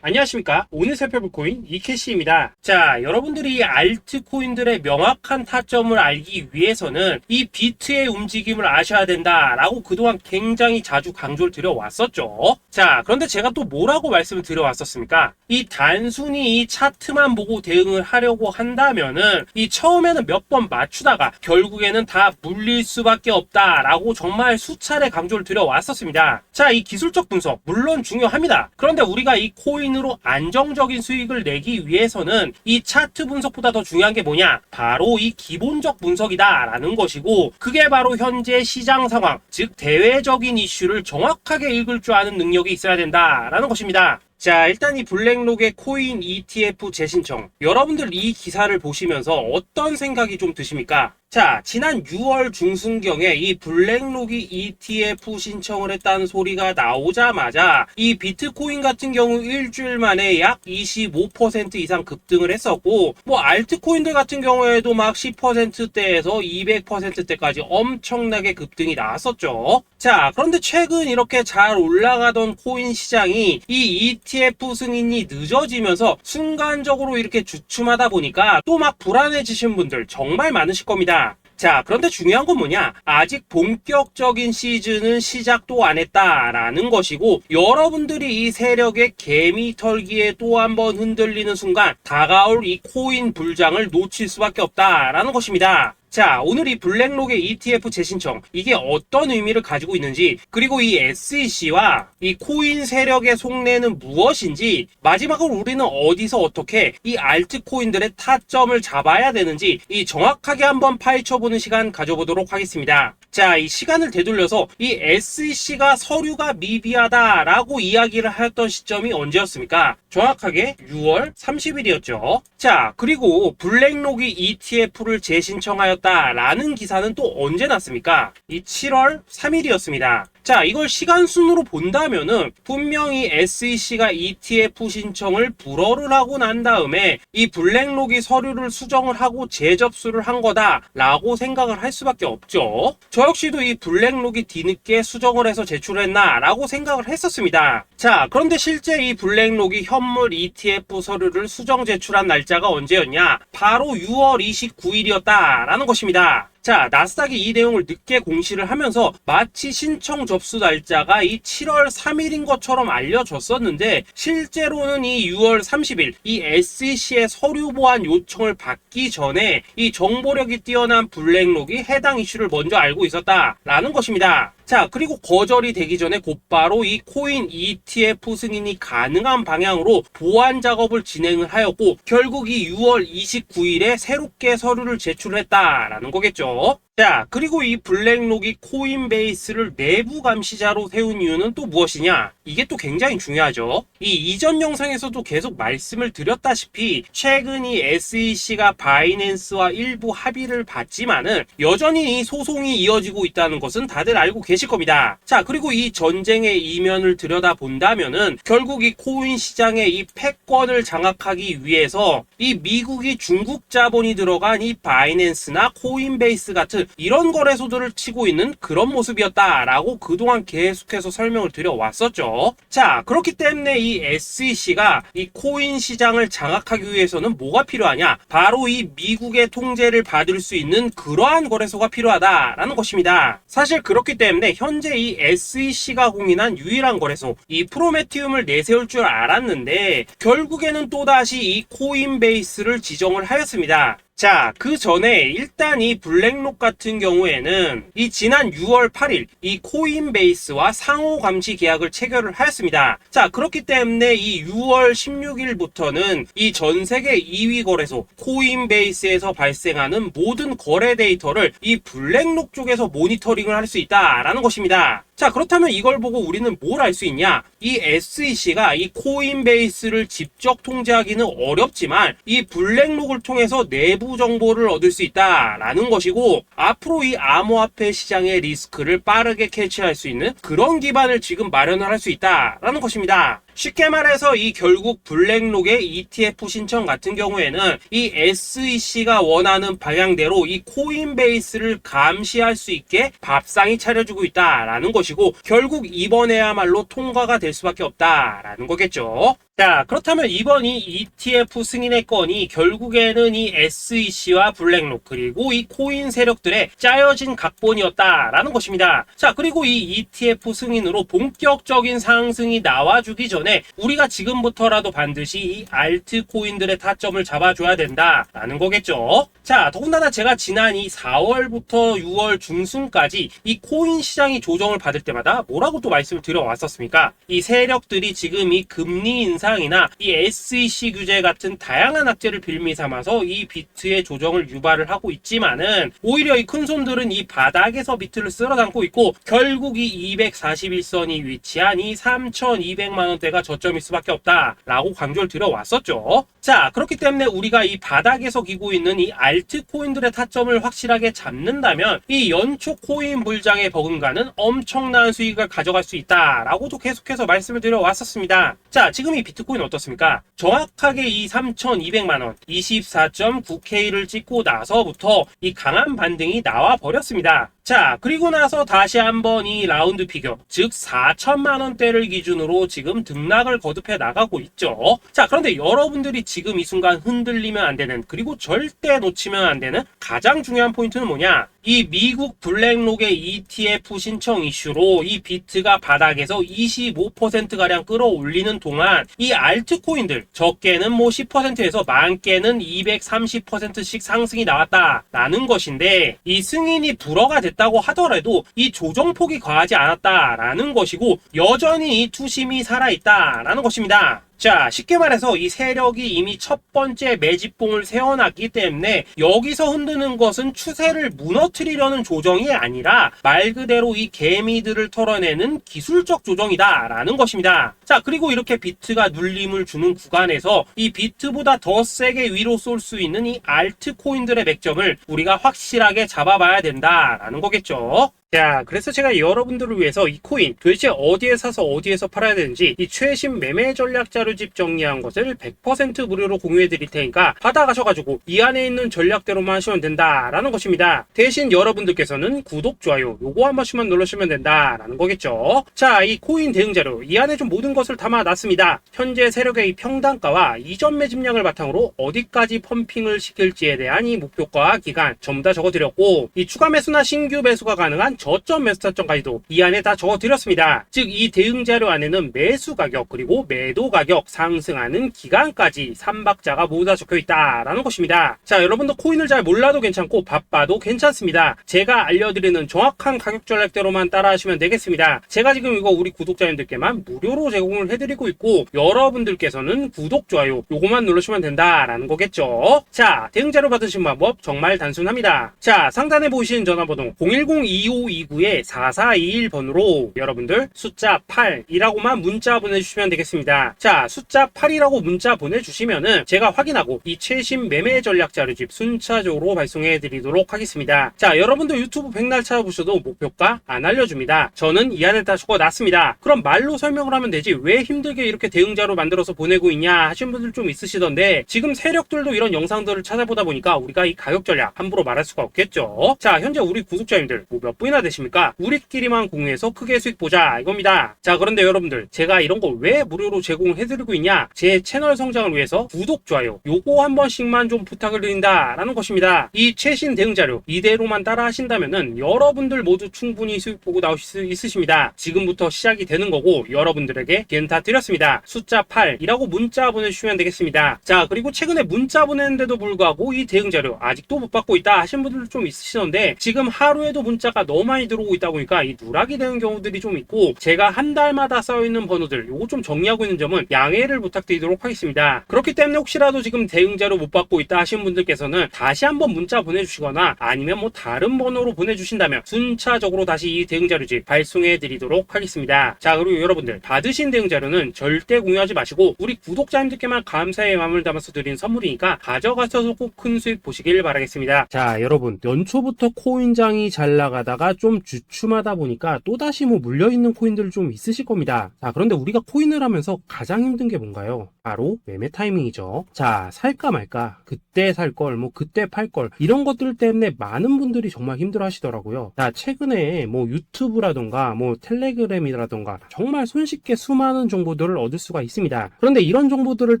안녕하십니까. 오늘 살펴볼 코인 이캐시입니다. 자, 여러분들이 알트코인들의 명확한 타점을 알기 위해서는 이 비트의 움직임을 아셔야 된다라고 그동안 굉장히 자주 강조를 드려왔었죠. 자, 그런데 제가 또 뭐라고 말씀을 드려왔었습니까? 이 단순히 이 차트만 보고 대응을 하려고 한다면은 이 처음에는 몇 번 맞추다가 결국에는 다 물릴 수밖에 없다라고 정말 수차례 강조를 드려왔었습니다. 자, 이 기술적 분석 물론 중요합니다. 그런데 우리가 이 코인으로 안정적인 수익을 내기 위해서는 이 차트 분석보다 더 중요한 게 뭐냐? 바로 이 기본적 분석이다라는 것이고, 그게 바로 현재 시장 상황, 즉 대외적인 이슈를 정확하게 읽을 줄 아는 능력이 있어야 된다라는 것입니다. 자, 일단 이 블랙록의 코인 ETF 재신청, 여러분들 이 기사를 보시면서 어떤 생각이 좀 드십니까? 자, 지난 6월 중순경에 이 블랙록이 ETF 신청을 했다는 소리가 나오자마자 이 비트코인 같은 경우 일주일 만에 약 25% 이상 급등을 했었고, 뭐 알트코인들 같은 경우에도 막 10%대에서 200%대까지 엄청나게 급등이 나왔었죠. 자, 그런데 최근 이렇게 잘 올라가던 코인 시장이 이 ETF 승인이 늦어지면서 순간적으로 이렇게 주춤하다 보니까 또 막 불안해지신 분들 정말 많으실 겁니다. 자, 그런데 중요한 건 뭐냐? 아직 본격적인 시즌은 시작도 안 했다라는 것이고, 여러분들이 이 세력의 개미 털기에 또 한 번 흔들리는 순간 다가올 이 코인 불장을 놓칠 수밖에 없다라는 것입니다. 자, 오늘 이 블랙록의 ETF 재신청, 이게 어떤 의미를 가지고 있는지, 그리고 이 SEC와 이 코인 세력의 속내는 무엇인지, 마지막으로 우리는 어디서 어떻게 이 알트코인들의 타점을 잡아야 되는지 이 정확하게 한번 파헤쳐보는 시간 가져보도록 하겠습니다. 자, 이 시간을 되돌려서 이 SEC가 서류가 미비하다라고 이야기를 하였던 시점이 언제였습니까? 정확하게 6월 30일이었죠. 자, 그리고 블랙록이 ETF를 재신청하였다라는 기사는 또 언제 났습니까? 이 7월 3일이었습니다. 자, 이걸 시간순으로 본다면은 분명히 SEC가 ETF 신청을 불허를 하고 난 다음에 이 블랙록이 서류를 수정을 하고 재접수를 한 거다라고 생각을 할 수밖에 없죠. 저 역시도 이 블랙록이 뒤늦게 수정을 해서 제출했나라고 생각을 했었습니다. 자, 그런데 실제 이 블랙록이 현물 ETF 서류를 수정 제출한 날짜가 언제였냐? 바로 6월 29일이었다라는 것입니다. 자, 나스닥이 이 내용을 늦게 공시를 하면서 마치 신청 접수 날짜가 이 7월 3일인 것처럼 알려졌었는데, 실제로는 이 6월 30일 이 SEC의 서류 보완 요청을 받기 전에 이 정보력이 뛰어난 블랙록이 해당 이슈를 먼저 알고 있었다라는 것입니다. 자, 그리고 거절이 되기 전에 곧바로 이 코인 ETF 승인이 가능한 방향으로 보완 작업을 진행을 하였고, 결국 이 6월 29일에 새롭게 서류를 제출했다라는 거겠죠. 자, 그리고 이 블랙록이 코인베이스를 내부 감시자로 세운 이유는 또 무엇이냐? 이게 또 굉장히 중요하죠. 이 이전 영상에서도 계속 말씀을 드렸다시피 최근 이 SEC가 바이낸스와 일부 합의를 봤지만은 여전히 이 소송이 이어지고 있다는 것은 다들 알고 계실 겁니다. 자, 그리고 이 전쟁의 이면을 들여다본다면은 결국 이 코인 시장의 이 패권을 장악하기 위해서 이 미국이 중국 자본이 들어간 이 바이낸스나 코인베이스 같은 이런 거래소들을 치고 있는 그런 모습이었다라고 그동안 계속해서 설명을 드려왔었죠. 자, 그렇기 때문에 이 SEC가 이 코인 시장을 장악하기 위해서는 뭐가 필요하냐? 바로 이 미국의 통제를 받을 수 있는 그러한 거래소가 필요하다라는 것입니다. 사실 그렇기 때문에 현재 이 SEC가 공인한 유일한 거래소, 이 프로메티움을 내세울 줄 알았는데 결국에는 또다시 이 코인베이스를 지정을 하였습니다. 자, 그 전에 일단 이 블랙록 같은 경우에는 이 지난 6월 8일 이 코인베이스와 상호 감시 계약을 체결을 하였습니다. 자, 그렇기 때문에 이 6월 16일부터는 이 전 세계 2위 거래소 코인베이스에서 발생하는 모든 거래 데이터를 이 블랙록 쪽에서 모니터링을 할 수 있다라는 것입니다. 자, 그렇다면 이걸 보고 우리는 뭘 알 수 있냐? 이 SEC가 이 코인베이스를 직접 통제하기는 어렵지만 이 블랙록을 통해서 내부 정보를 얻을 수 있다라는 것이고, 앞으로 이 암호화폐 시장의 리스크를 빠르게 캐치할 수 있는 그런 기반을 지금 마련을 할 수 있다라는 것입니다. 쉽게 말해서 이 결국 블랙록의 ETF 신청 같은 경우에는 이 SEC가 원하는 방향대로 이 코인베이스를 감시할 수 있게 밥상이 차려주고 있다라는 것이고, 결국 이번에야말로 통과가 될 수밖에 없다라는 거겠죠. 자, 그렇다면 이번 이 ETF 승인의 건이 결국에는 이 SEC와 블랙록 그리고 이 코인 세력들의 짜여진 각본이었다라는 것입니다. 자, 그리고 이 ETF 승인으로 본격적인 상승이 나와주기 전에 우리가 지금부터라도 반드시 이 알트코인들의 타점을 잡아줘야 된다라는 거겠죠. 자, 더군다나 제가 지난 이 4월부터 6월 중순까지 이 코인 시장이 조정을 받을 때마다 뭐라고 또 말씀을 드려왔었습니까? 이 세력들이 지금 이 금리 인상이나 이 SEC 규제 같은 다양한 악재를 빌미 삼아서 이 비트의 조정을 유발을 하고 있지만은, 오히려 이 큰손들은 이 바닥에서 비트를 쓸어 담고 있고, 결국 이 241선이 위치한 이 3,200만 원대가 저점일 수밖에 없다라고 강조를 드려왔었죠. 자, 그렇기 때문에 우리가 이 바닥에서 기고 있는 이 알트코인들의 타점을 확실하게 잡는다면 이 연초 코인 불장의 버금가는 엄청난 수익을 가져갈 수 있다라고도 계속해서 말씀을 드려왔었습니다. 자, 지금 이 비트코인 어떻습니까? 정확하게 이 3,200만원 24.9K를 찍고 나서부터 이 강한 반등이 나와 버렸습니다. 자, 그리고 나서 다시 한번 이 라운드 피겨, 즉 4천만원대를 기준으로 지금 등락을 거듭해 나가고 있죠. 자, 그런데 여러분들이 지금 이 순간 흔들리면 안 되는, 그리고 절대 놓치면 안 되는 가장 중요한 포인트는 뭐냐? 이 미국 블랙록의 ETF 신청 이슈로 이 비트가 바닥에서 25%가량 끌어올리는 동안 이 알트코인들, 적게는 뭐 10%에서 많게는 230%씩 상승이 나왔다라는 것인데, 이 승인이 불허가 됐다고 하더라도 이 조정폭이 과하지 않았다라는 것이고, 여전히 이 투심이 살아있다라는 것입니다. 자, 쉽게 말해서 이 세력이 이미 첫 번째 매집봉을 세워놨기 때문에 여기서 흔드는 것은 추세를 무너뜨리려는 조정이 아니라 말 그대로 이 개미들을 털어내는 기술적 조정이다라는 것입니다. 자, 그리고 이렇게 비트가 눌림을 주는 구간에서 이 비트보다 더 세게 위로 쏠 수 있는 이 알트코인들의 맥점을 우리가 확실하게 잡아봐야 된다라는 거겠죠. 자, 그래서 제가 여러분들을 위해서 이 코인 도대체 어디에 사서 어디에서 팔아야 되는지 이 최신 매매 전략 자료집 정리한 것을 100% 무료로 공유해 드릴 테니까 받아가셔가지고 이 안에 있는 전략대로만 하시면 된다라는 것입니다. 대신 여러분들께서는 구독, 좋아요 요거 한 번씩만 눌러주시면 된다라는 거겠죠. 자, 이 코인 대응 자료 이 안에 좀 모든 것을 담아놨습니다. 현재 세력의 이 평단가와 이전 매집량을 바탕으로 어디까지 펌핑을 시킬지에 대한 이 목표가 기간 전부 다 적어드렸고, 이 추가 매수나 신규 매수가 가능한 저점 매수 타점까지도 이 안에 다 적어드렸습니다. 즉, 이 대응 자료 안에는 매수 가격 그리고 매도 가격, 상승하는 기간까지 3박자가 모두 다 적혀있다라는 것입니다. 자, 여러분도 코인을 잘 몰라도 괜찮고 바빠도 괜찮습니다. 제가 알려드리는 정확한 가격 전략대로만 따라하시면 되겠습니다. 제가 지금 이거 우리 구독자님들께만 무료로 제공을 해드리고 있고, 여러분들께서는 구독, 좋아요 요거만 누르시면 된다라는 거겠죠. 자, 대응 자료 받으신 방법 정말 단순합니다. 자, 상단에 보이시는 전화번호 010-2529-4421번으로 여러분들 숫자 8이라고만 문자 보내주시면 되겠습니다. 자, 숫자 8이라고 문자 보내주시면은 제가 확인하고 이 최신 매매 전략 자료집 순차적으로 발송해 드리도록 하겠습니다. 자, 여러분들 유튜브 백날 찾아보셔도 목표가 안 알려줍니다. 저는 이 안에 다 적어놨습니다. 그럼 말로 설명을 하면 되지 왜 힘들게 이렇게 대응자로 만들어서 보내고 있냐 하신 분들 좀 있으시던데, 지금 세력들도 이런 영상들을 찾아보다 보니까 우리가 이 가격 전략 함부로 말할 수가 없겠죠. 자, 현재 우리 구독자님들 뭐 몇 분이나 되십니까? 우리끼리만 공유해서 크게 수익 보자 이겁니다. 자, 그런데 여러분들 제가 이런 거 왜 무료로 제공을 해드리고 있냐? 제 채널 성장을 위해서 구독, 좋아요 요거 한 번씩만 좀 부탁을 드린다라는 것입니다. 이 최신 대응 자료 이대로만 따라 하신다면은 여러분들 모두 충분히 수익 보고 나오실 수 있으십니다. 지금부터 시작이 되는 거고, 여러분들에게 기회는 다 드렸습니다. 숫자 8이라고 문자 보내주시면 되겠습니다. 자, 그리고 최근에 문자 보냈는데도 불구하고 이 대응 자료 아직도 못 받고 있다 하신 분들도 좀 있으시던데, 지금 하루에도 문자가 너무 많이 들어오고 있다 보니까 이 누락이 되는 경우들이 좀 있고, 제가 한 달마다 쌓여있는 번호들 요거 좀 정리하고 있는 점은 양해를 부탁드리도록 하겠습니다. 그렇기 때문에 혹시라도 지금 대응자료 못 받고 있다 하신 분들께서는 다시 한번 문자 보내주시거나 아니면 뭐 다른 번호로 보내주신다면 순차적으로 다시 이 대응자료집 발송해 드리도록 하겠습니다. 자, 그리고 여러분들 받으신 대응자료는 절대 공유하지 마시고 우리 구독자님들께만 감사의 마음을 담아서 드린 선물이니까 가져가셔서 꼭 큰 수익 보시길 바라겠습니다. 자, 여러분 연초부터 코인장이 잘 나가다가 좀 주춤하다 보니까 또다시 뭐 물려있는 코인들 좀 있으실 겁니다. 자, 그런데 우리가 코인을 하면서 가장 힘든 게 뭔가요? 바로 매매 타이밍이죠. 자, 살까 말까, 그때 살 걸, 뭐 그때 팔 걸, 이런 것들 때문에 많은 분들이 정말 힘들어 하시더라고요. 자, 최근에 뭐 유튜브라던가 뭐 텔레그램이라던가 정말 손쉽게 수많은 정보들을 얻을 수가 있습니다. 그런데 이런 정보들을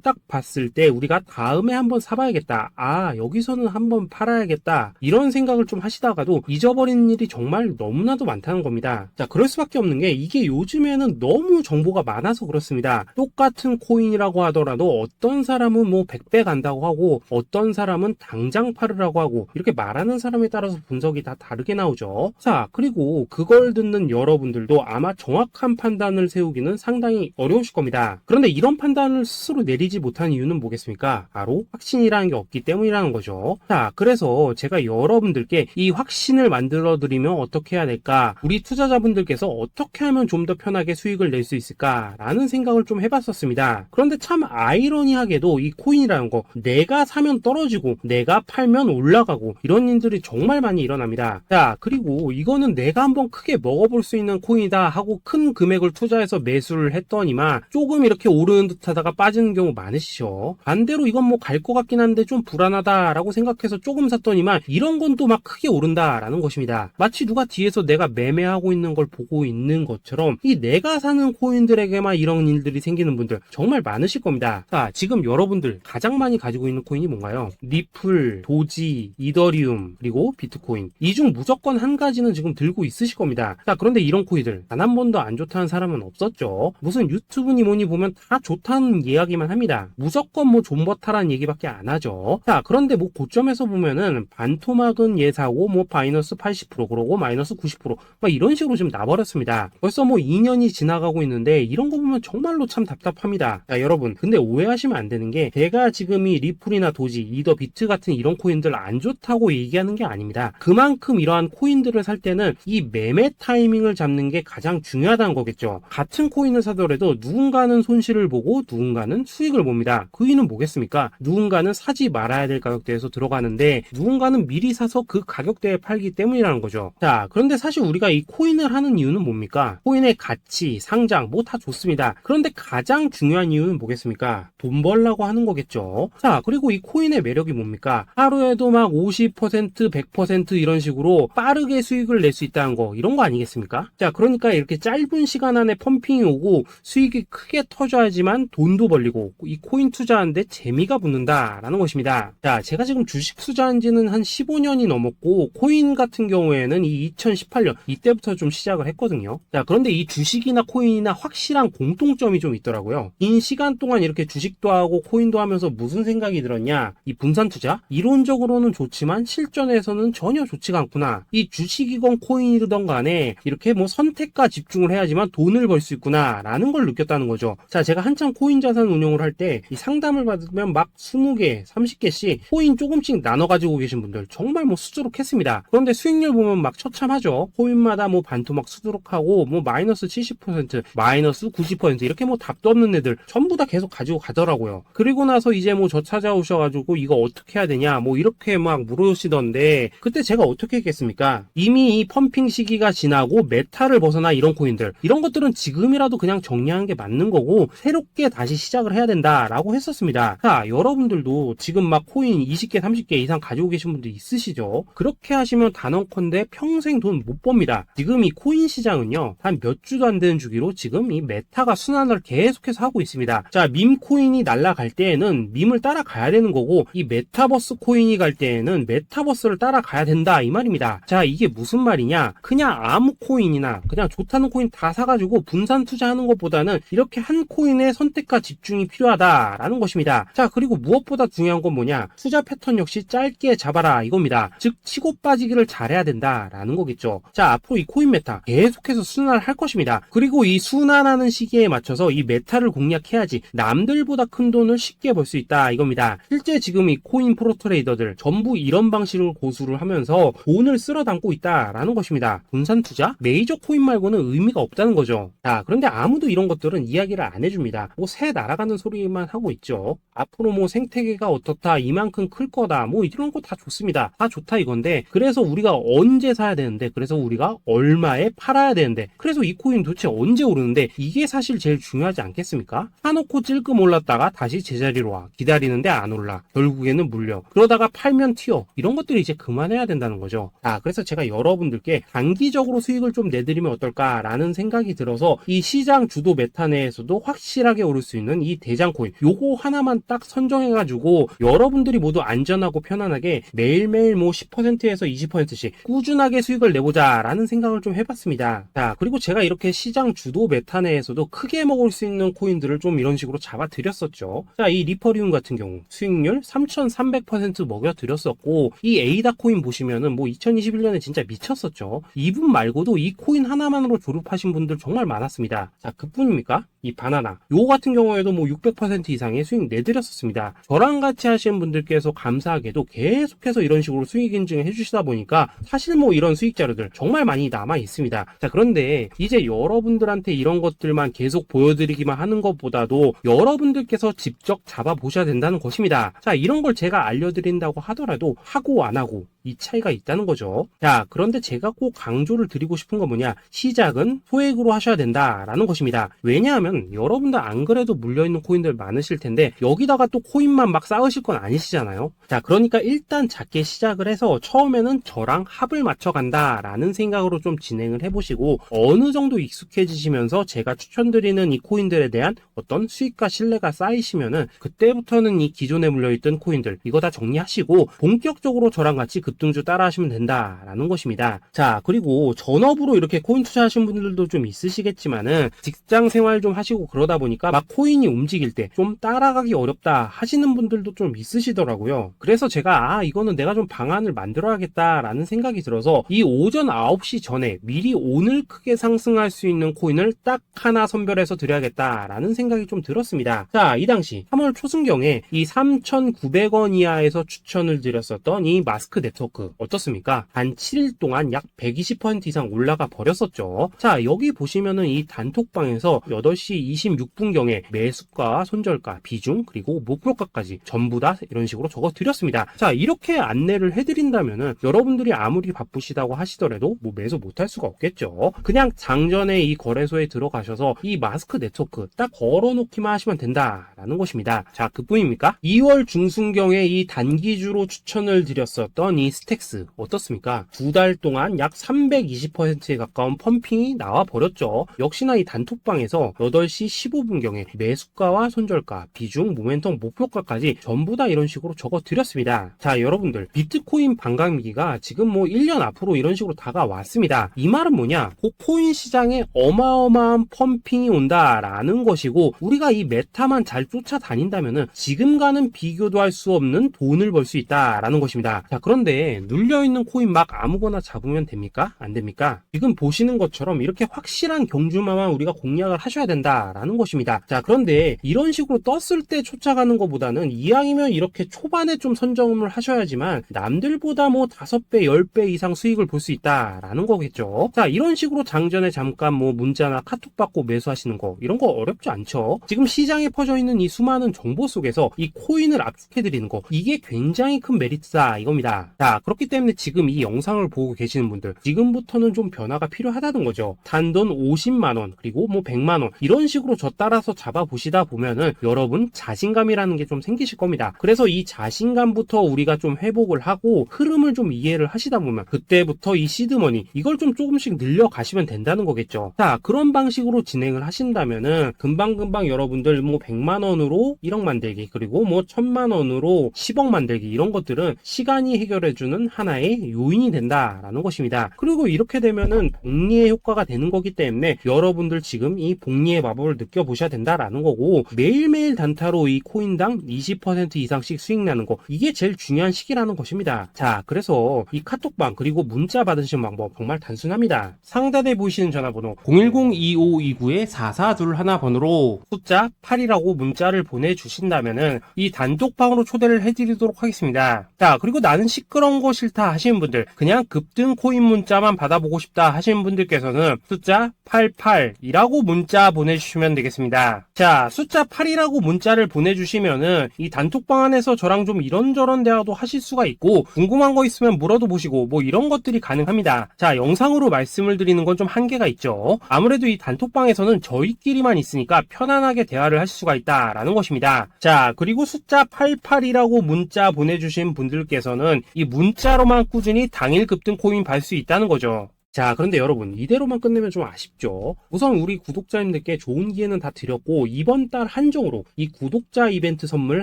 딱 봤을 때 우리가 다음에 한번 사봐야겠다, 아 여기서는 한번 팔아야겠다, 이런 생각을 좀 하시다가도 잊어버리는 일이 정말 너무나도 많다는 겁니다. 자, 그럴 수밖에 없는 게 이게 요즘에는 너무 정보가 많아서 그렇습니다. 똑같은 코인이라고 하더라도 어떤 사람은 뭐 100배 간다고 하고 어떤 사람은 당장 팔으라고 하고, 이렇게 말하는 사람에 따라서 분석이 다 다르게 나오죠. 자, 그리고 그걸 듣는 여러분들도 아마 정확한 판단을 세우기는 상당히 어려우실 겁니다. 그런데 이런 판단을 스스로 내리지 못한 이유는 뭐겠습니까? 바로 확신이라는 게 없기 때문이라는 거죠. 자, 그래서 제가 여러분들께 이 확신을 만들어 드리면 어떻게 해야 될까, 우리 투자자분들께서 어떻게 하면 좀 더 편하게 수익을 낼 수 있을까 라는 생각을 좀 해봤었습니다. 그런데 참 아이러니하게도 이 코인이라는 거, 내가 사면 떨어지고 내가 팔면 올라가고 이런 일들이 정말 많이 일어납니다. 자, 그리고 이거는 내가 한번 크게 먹어볼 수 있는 코인이다 하고 큰 금액을 투자해서 매수를 했더니만 조금 이렇게 오르는 듯 하다가 빠지는 경우 많으시죠. 반대로 이건 뭐 갈 것 같긴 한데 좀 불안하다 라고 생각해서 조금 샀더니만 이런 건 또 막 크게 오른다 라는 것입니다. 마치 누가 뒤에서 내가 매매하고 있는 걸 보고 있는 것처럼 이 내가 사는 코인들에게만 이런 일들이 생기는 분들 정말 많으실 겁니다. 자, 지금 여러분들 가장 많이 가지고 있는 코인이 뭔가요? 리플, 도지, 이더리움, 그리고 비트코인. 이 중 무조건 한 가지는 지금 들고 있으실 겁니다. 자, 그런데 이런 코인들 단 한 번도 안 좋다는 사람은 없었죠. 무슨 유튜브니 뭐니 보면 다 좋다는 이야기만 합니다. 무조건 뭐 존버타라는 얘기밖에 안 하죠. 자, 그런데 뭐 고점에서 보면은 반토막은 예사고 뭐 마이너스 80% 그러고 마이너스 90% 막 이런 식으로 지금 나버렸습니다. 벌써 뭐 2년이 지나가고 있는데 이런 거 보면 정말로 참 답답합니다. 자, 여러분 근데 오해하시면 안 되는 게 제가 지금 이 리플이나 도지, 이더, 비트 같은 이런 코인들 안 좋다고 얘기하는 게 아닙니다. 그만큼 이러한 코인들을 살 때는 이 매매 타이밍을 잡는 게 가장 중요하다는 거겠죠. 같은 코인을 사더라도 누군가는 손실을 보고 누군가는 수익을 봅니다. 그 이유는 뭐겠습니까? 누군가는 사지 말아야 될 가격대에서 들어가는데 누군가는 미리 사서 그 가격대에 팔기 때문이라는 거죠. 자, 그런데 사실 우리가 이 코인을 하는 이유는 뭡니까? 코인의 가치, 상장 뭐 다 좋습니다. 그런데 가장 중요한 이유는 뭐겠습니까? 돈 벌라고 하는 거겠죠. 자, 그리고 이 코인의 매력이 뭡니까? 하루에도 막 50%, 100% 이런 식으로 빠르게 수익을 낼 수 있다는 거, 이런 거 아니겠습니까? 자, 그러니까 이렇게 짧은 시간 안에 펌핑이 오고 수익이 크게 터져야지만 돈도 벌리고 이 코인 투자하는데 재미가 붙는다라는 것입니다. 자, 제가 지금 주식 투자한 지는 한 15년이 넘었고 코인 같은 경우에는 이 2018년 이때부터 좀 시작을 했거든요. 자, 그런데 이 주식이나 코인이나 확실한 공통점이 좀 있더라고요. 긴 시간 동안 이렇게 주식도 하고 코인도 하면서 무슨 생각이 들었냐? 이 분산 투자? 이론적으로는 좋지만 실전에서는 전혀 좋지가 않구나. 이 주식이건 코인이든 간에 이렇게 뭐 선택과 집중을 해야지만 돈을 벌 수 있구나 라는 걸 느꼈다는 거죠. 자, 제가 한창 코인 자산 운용을 할 때 이 상담을 받으면 막 20개, 30개씩 코인 조금씩 나눠 가지고 계신 분들 정말 뭐 수두룩했습니다. 그런데 수익률 보면 막 처참하죠. 코인마다 뭐 반토막 수두룩하고 뭐 마이너스 70%, 마이너스 90% 이렇게 뭐 답도 없는 애들 전부 다 계속 가지고 가더라고요. 그리고 나서 이제 뭐 저 찾아오셔가지고 이거 어떻게 해야 되냐 뭐 이렇게 막 물으시던데 그때 제가 어떻게 했겠습니까? 이미 이 펌핑 시기가 지나고 메타를 벗어나 이런 코인들, 이런 것들은 지금이라도 그냥 정리하는 게 맞는 거고 새롭게 다시 시작을 해야 된다라고 했었습니다. 자, 여러분들도 지금 막 코인 20개, 30개 이상 가지고 계신 분들 있으시죠? 그렇게 하시면 단언컨대 평생 돈 못 법니다. 지금 이 코인 시장은요, 한 몇 주도 안 되는 주기로 지금 이 메타가 순환을 계속해서 하고 있습니다. 자, 밈 코인이 날아갈 때에는 밈을 따라가야 되는 거고 이 메타버스 코인이 갈 때에는 메타버스를 따라가야 된다 이 말입니다. 자, 이게 무슨 말이냐? 그냥 아무 코인이나 그냥 좋다는 코인 다 사가지고 분산 투자하는 것보다는 이렇게 한 코인에 선택과 집중이 필요하다라는 것입니다. 자, 그리고 무엇보다 중요한 건 뭐냐? 투자 패턴 역시 짧게 잡아라 이겁니다. 즉 치고 빠지기를 잘해야 된다라는 거겠죠. 자, 앞으로 이 코인 메타 계속해서 순환을 할 것입니다. 그리고 이 순환하는 시기에 맞춰서 이 메타를 공략해야지 남들보다 큰 돈을 쉽게 벌 수 있다 이겁니다. 실제 지금 이 코인 프로트레이더들 전부 이런 방식을 고수를 하면서 돈을 쓸어 담고 있다라는 것입니다. 분산 투자? 메이저 코인 말고는 의미가 없다는 거죠. 자, 그런데 아무도 이런 것들은 이야기를 안 해줍니다. 뭐 새 날아가는 소리만 하고 있죠. 앞으로 뭐 생태계가 어떻다, 이만큼 클 거다, 뭐 이런 거 다 좋습니다. 다 좋다 이건데, 그래서 우리가 언제 사야 되는데, 그래서 우리가 얼마에 팔아야 되는데, 그래서 이 코인 도대체 언제 오르는데, 이게 사실 제일 중요하지 않겠습니까? 사놓고 찔끔 올랐다가 다시 제자리로 와. 기다리는데 안 올라. 결국에는 물려. 그러다가 팔면 튀어. 이런 것들이 이제 그만해야 된다는 거죠. 자, 그래서 제가 여러분들께 단기적으로 수익을 좀 내드리면 어떨까라는 생각이 들어서 이 시장 주도 메타 내에서도 확실하게 오를 수 있는 이 대장 코인, 요거 하나만 딱 선정해가지고 여러분들이 모두 안전하고 편안하게 매일매일 뭐 10%에서 20%씩 꾸준하게 수익을 내보자라는 생각을 좀 해봤습니다. 자, 그리고 제가 이렇게 시장 주도 메타 내에서도 크게 먹을 수 있는 코인들을 좀 이런 식으로 잡아드렸었죠. 자, 이 리퍼리움 같은 경우 수익률 3,300% 먹여드렸었고, 이 에이다 코인 보시면은 뭐 2021년에 진짜 미쳤었죠. 이분 말고도 이 코인 하나만으로 졸업하신 분들 정말 많았습니다. 자, 그뿐입니까? 이 바나나 요 같은 경우에도 뭐 600% 이상의 수익 내드렸었습니다. 저랑 같이 하시는 분들께서 감사하게도 계속해서 이런 식으로 수익 인증을 해주시다 보니까 사실 뭐 이런 수익 자료들 정말 많이 남아 있습니다. 자, 그런데 이제 여러분들한테 이런 것들만 계속 보여드리기만 하는 것보다도 여러분들께서 직접 잡아보셔야 된다는 것입니다. 자, 이런 걸 제가 알려드린다고 하더라도 하고 안 하고 이 차이가 있다는 거죠. 자, 그런데 제가 꼭 강조를 드리고 싶은 건 뭐냐, 시작은 소액으로 하셔야 된다라는 것입니다. 왜냐하면 여러분들 안 그래도 물려있는 코인들 많으실 텐데 여기다가 또 코인만 막 쌓으실 건 아니시잖아요. 자, 그러니까 일단 작게 시작을 해서 처음에는 저랑 합을 맞춰 간다라는 생각으로 좀 진행을 해보시고, 어느 정도 익숙해지시면서 제가 추천드리는 이 코인들에 대한 어떤 수익과 신뢰가 쌓이시면은 그때부터는 이 기존에 물려있던 코인들 이거 다 정리하시고 본격적으로 저랑 같이 급등주 따라 하시면 된다라는 것입니다. 자, 그리고 전업으로 이렇게 코인 투자하신 분들도 좀 있으시겠지만은 직장 생활 좀 하시고 그러다 보니까 막 코인이 움직일 때 좀 따라가기 어렵다 하시는 분들도 좀 있으시더라고요. 그래서 제가 이거는 내가 좀 방안을 만들어야겠다라는 생각이 들어서 이 오전 9시 전에 미리 오늘 크게 상승할 수 있는 코인을 딱 하나 선별해서 드려야겠다라는 생각이 좀 들었습니다. 자, 이 당시 3월 초순경에 이 3,900원 이하에서 추천을 드렸었던 이 마스크 네트워크 어떻습니까? 단 7일 동안 약 120% 이상 올라가 버렸었죠. 자, 여기 보시면은 이 단톡방에서 8시 26분경에 매수가, 손절가, 비중, 그리고 목표가까지 전부 다 이런 식으로 적어 드렸습니다. 자, 이렇게 안내를 해드린다면은 여러분들이 아무리 바쁘시다고 하시더라도 뭐 매수 못할 수가 없겠죠. 그냥 장전에 이 거래소에 들어가셔서 이 마스크 네트워크 딱 걸어놓기만 하시면 된다라는 것입니다. 자, 그뿐입니까? 2월 중순경에 이 단기주로 추천을 드렸었던 이 스택스 어떻습니까? 2달 동안 약 320%에 가까운 펌핑이 나와 버렸죠. 역시나 이 단톡방에서 8시 15분경에 매수가와 손절가, 비중, 모멘텀, 목표가까지 전부 다 이런 식으로 적어 드렸습니다. 자, 여러분들 비트코인 반감기가 지금 뭐 1년 앞으로 이런 식으로 다가왔습니다. 이 말은 뭐냐? 그 코인 시장에 어마어마한 펌핑이 온다라는 것이고, 우리가 이 메타만 잘 쫓아다닌다면은 지금과는 비교도 할 수 없는 돈을 벌 수 있다라는 것입니다. 자, 그런데 눌려있는 코인 막 아무거나 잡으면 됩니까? 안 됩니까? 지금 보시는 것처럼 이렇게 확실한 경주마만 우리가 공략을 하셔야 된다라는 것입니다. 자, 그런데 이런 식으로 떴을 때 쫓아가는 것보다는 이왕이면 이렇게 초반에 좀 선점을 하셔야지만 남들보다 뭐 5배, 10배 이상 수익을 볼 수 있다라는 거겠죠. 자, 이런 식으로 장전에 잠깐 뭐 문자나 카톡 받고 매수하시는 거 이런 거 어렵지 않죠. 지금 시장에 퍼져 있는 이 수많은 정보 속에서 이 코인을 압축해드리는 거, 이게 굉장히 큰 메리트다 이겁니다. 자, 그렇기 때문에 지금 이 영상을 보고 계시는 분들 지금부터는 좀 변화가 필요하다는 거죠. 단돈 50만원 그리고 뭐 100만원 이런 식으로 저 따라서 잡아보시다 보면은 여러분 자신감이라는 게 좀 생기실 겁니다. 그래서 이 자신감부터 우리가 좀 회복을 하고 흐름을 좀 이해를 하시다 보면 그때부터 이 시드머니 이걸 좀 조금씩 늘려가시면 된다는 거겠죠. 자, 그런 방식으로 진행을 하신다면은 금방금방 여러분들 뭐 100만원으로 1억 만들기, 그리고 뭐 1000만원으로 10억 만들기, 이런 것들은 시간이 해결해 해주는 하나의 요인이 된다라는 것입니다. 그리고 이렇게 되면은 복리의 효과가 되는 거기 때문에 여러분들 지금 이 복리의 마법을 느껴보셔야 된다라는 거고, 매일매일 단타로 이 코인당 20% 이상씩 수익 나는 거, 이게 제일 중요한 시기라는 것입니다. 자, 그래서 이 카톡방 그리고 문자 받으시는 방법 정말 단순합니다. 상단에 보이시는 전화번호 010-2529-4421 번호로 숫자 8이라고 문자를 보내주신다면은 이 단톡방으로 초대를 해드리도록 하겠습니다. 자, 그리고 나는 시끄러운 거 싫다 하시는 분들, 그냥 급등 코인 문자만 받아보고 싶다 하시는 분들께서는 숫자 88이라고 문자 보내주시면 되겠습니다. 자, 숫자 8이라고 문자를 보내주시면은 이 단톡방 안에서 저랑 좀 이런저런 대화도 하실 수가 있고, 궁금한 거 있으면 물어도 보시고 뭐 이런 것들이 가능합니다. 자, 영상으로 말씀을 드리는 건 좀 한계가 있죠. 아무래도 이 단톡방에서는 저희끼리만 있으니까 편안하게 대화를 하실 수가 있다라는 것입니다. 자, 그리고 숫자 88이라고 문자 보내주신 분들께서는 이 문자로만 꾸준히 당일 급등 코인 받을 수 있다는 거죠. 자, 그런데 여러분, 이대로만 끝내면 좀 아쉽죠. 우선 우리 구독자님들께 좋은 기회는 다 드렸고, 이번 달 한정으로 이 구독자 이벤트 선물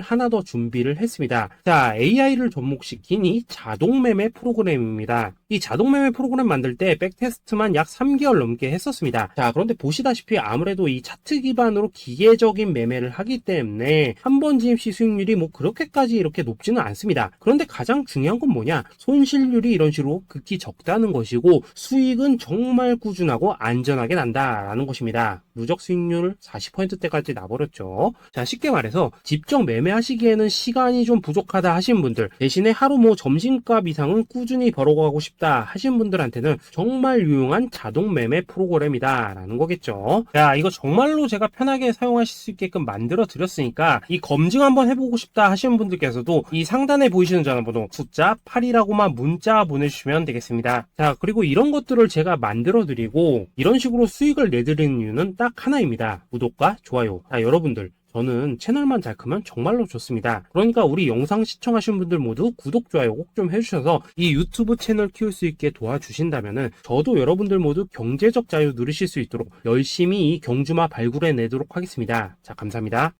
하나 더 준비를 했습니다. 자, AI를 접목시킨 이 자동 매매 프로그램입니다. 이 자동 매매 프로그램 만들 때 백테스트만 약 3개월 넘게 했었습니다. 자, 그런데 보시다시피 아무래도 이 차트 기반으로 기계적인 매매를 하기 때문에 한 번 진입 시 수익률이 뭐 그렇게까지 이렇게 높지는 않습니다. 그런데 가장 중요한 건 뭐냐? 손실률이 이런 식으로 극히 적다는 것이고, 수익은 정말 꾸준하고 안전하게 난다라는 것입니다. 누적 수익률 40%대까지 나버렸죠. 자, 쉽게 말해서 직접 매매하시기에는 시간이 좀 부족하다 하시는 분들, 대신에 하루 뭐 점심값 이상은 꾸준히 벌어가고 싶다 하시는 분들한테는 정말 유용한 자동 매매 프로그램이다 라는 거겠죠. 자, 이거 정말로 제가 편하게 사용하실 수 있게끔 만들어 드렸으니까 이 검증 한번 해보고 싶다 하시는 분들께서도 이 상단에 보이시는 전화번호 숫자 8이라고만 문자 보내주시면 되겠습니다. 자, 그리고 이런 것들을 제가 만들어 드리고 이런 식으로 수익을 내드리는 이유는 딱 하나입니다. 구독과 좋아요. 자, 여러분들, 저는 채널만 잘 크면 정말로 좋습니다. 그러니까 우리 영상 시청하시는 분들 모두 구독, 좋아요 꼭 좀 해주셔서 이 유튜브 채널 키울 수 있게 도와주신다면은 저도 여러분들 모두 경제적 자유 누리실 수 있도록 열심히 이 경주마 발굴해 내도록 하겠습니다. 자, 감사합니다.